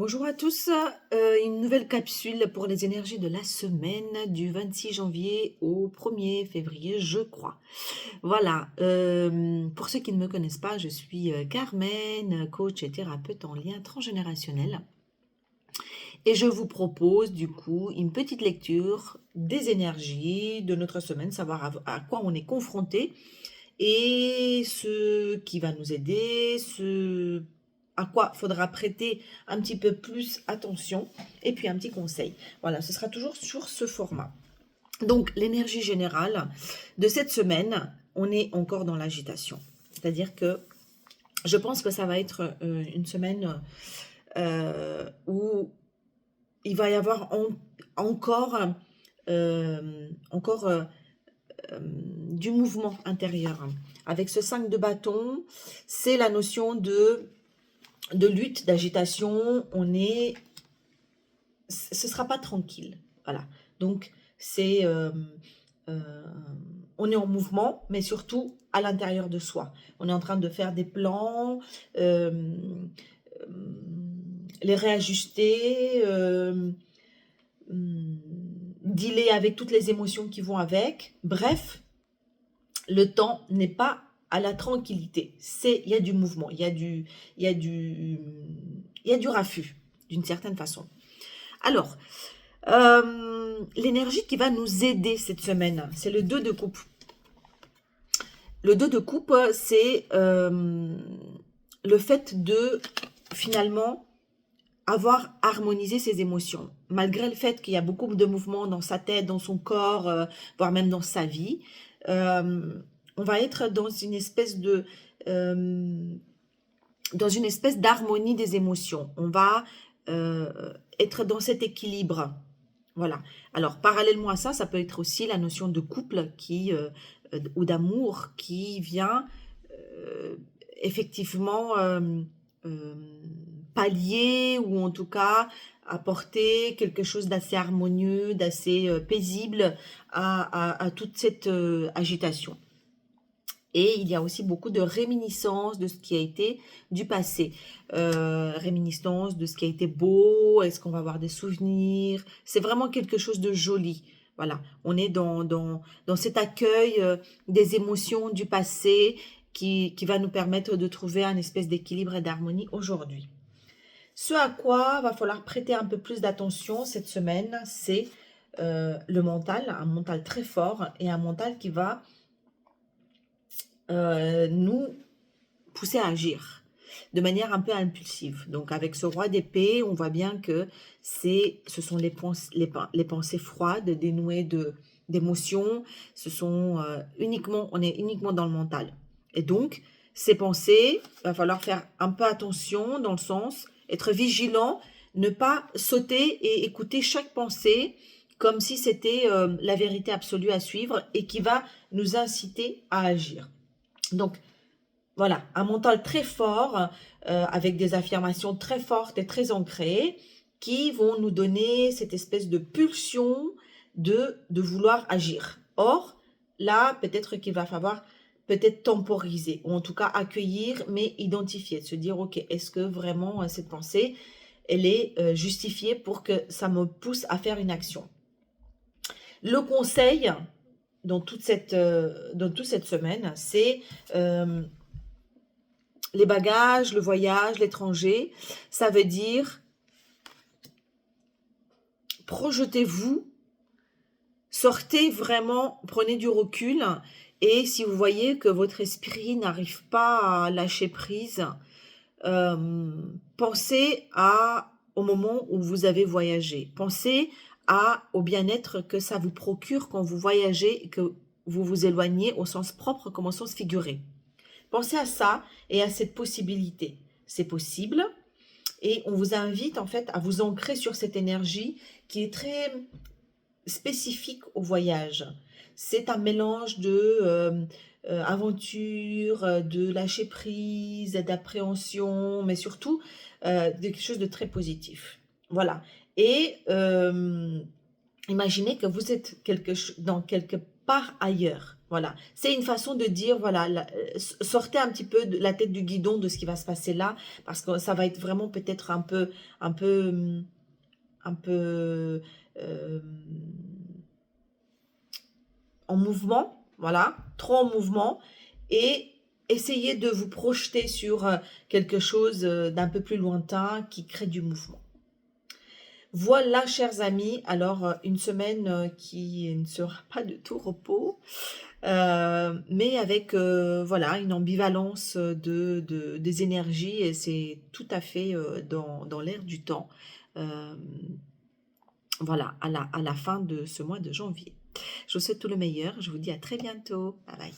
Bonjour à tous, une nouvelle capsule pour les énergies de la semaine du 26 janvier au 1er février, je crois. Voilà, pour ceux qui ne me connaissent pas, je suis Carmen, coach et thérapeute en lien transgénérationnel. Et je vous propose du coup une petite lecture des énergies de notre semaine, savoir à quoi on est confronté et ce qui va nous aider, ce à quoi faudra prêter un petit peu plus attention, et puis un petit conseil. Voilà, ce sera toujours sur ce format. Donc, l'énergie générale de cette semaine, on est encore dans l'agitation. C'est-à-dire que je pense que ça va être une semaine où il va y avoir encore du mouvement intérieur. Avec ce 5 de bâton, c'est la notion de lutte, d'agitation. Ce sera pas tranquille. Voilà. Donc, euh, on est en mouvement, mais surtout à l'intérieur de soi. On est en train de faire des plans, euh, euh, les réajuster, dealer avec toutes les émotions qui vont avec. Bref, le temps n'est pas à la tranquillité. Il y a du mouvement, il y a du, il y a du raffut, d'une certaine façon. Alors, l'énergie qui va nous aider cette semaine, c'est le 2 de coupe. Le 2 de coupe, c'est le fait de finalement avoir harmonisé ses émotions. Malgré le fait qu'il y a beaucoup de mouvements dans sa tête, dans son corps, voire même dans sa vie, euh, on va être euh, dans une espèce d'harmonie des émotions. On va être dans cet équilibre. Voilà. Alors, parallèlement à ça, ça peut être aussi la notion de couple ou d'amour qui vient euh, effectivement euh, pallier ou en tout cas apporter quelque chose d'assez harmonieux, d'assez paisible à toute cette agitation. Et il y a aussi beaucoup de réminiscences de ce qui a été du passé. Réminiscences de ce qui a été beau, est-ce qu'on va avoir des souvenirs. C'est vraiment quelque chose de joli. Voilà, on est dans cet accueil des émotions du passé qui va nous permettre de trouver un espèce d'équilibre et d'harmonie aujourd'hui. Ce à quoi va falloir prêter un peu plus d'attention cette semaine, c'est le mental, un mental très fort et un mental qui va nous pousser à agir de manière un peu impulsive. Donc avec ce roi d'épée, on voit bien que ce sont les pensées froides, dénouées d'émotions. On est uniquement dans le mental. Et donc, ces pensées, il va falloir faire un peu attention dans le sens, être vigilant, ne pas sauter et écouter chaque pensée comme si c'était la vérité absolue à suivre et qui va nous inciter à agir. Donc, voilà, un mental très fort, avec des affirmations très fortes et très ancrées, qui vont nous donner cette espèce de pulsion de vouloir agir. Or, là, peut-être qu'il va falloir peut-être temporiser, ou en tout cas accueillir, mais identifier, se dire, ok, est-ce que vraiment cette pensée, elle est justifiée pour que ça me pousse à faire une action. Le conseil dans toute cette semaine, c'est les bagages, le voyage, l'étranger. Ça veut dire projetez-vous, sortez vraiment, prenez du recul. Et si vous voyez que votre esprit n'arrive pas à lâcher prise, pensez au moment où vous avez voyagé. Pensez au bien-être que ça vous procure quand vous voyagez et que vous vous éloignez au sens propre comme au sens figuré. Pensez à ça et à cette possibilité. C'est possible et on vous invite en fait à vous ancrer sur cette énergie qui est très spécifique au voyage. C'est un mélange de aventure, de lâcher prise, d'appréhension, mais surtout de quelque chose de très positif. Voilà. Et imaginez que vous êtes part ailleurs. Voilà, c'est une façon de dire, voilà, sortez un petit peu de la tête du guidon de ce qui va se passer là, parce que ça va être vraiment peut-être un peu, un peu euh, en mouvement, voilà, trop en mouvement, et essayez de vous projeter sur quelque chose d'un peu plus lointain qui crée du mouvement. Voilà, chers amis, alors une semaine qui ne sera pas de tout repos, mais avec voilà, une ambivalence des énergies, et c'est tout à fait dans l'air du temps. Euh, voilà, à la fin de ce mois de janvier. Je vous souhaite tout le meilleur. Je vous dis à très bientôt. Bye bye.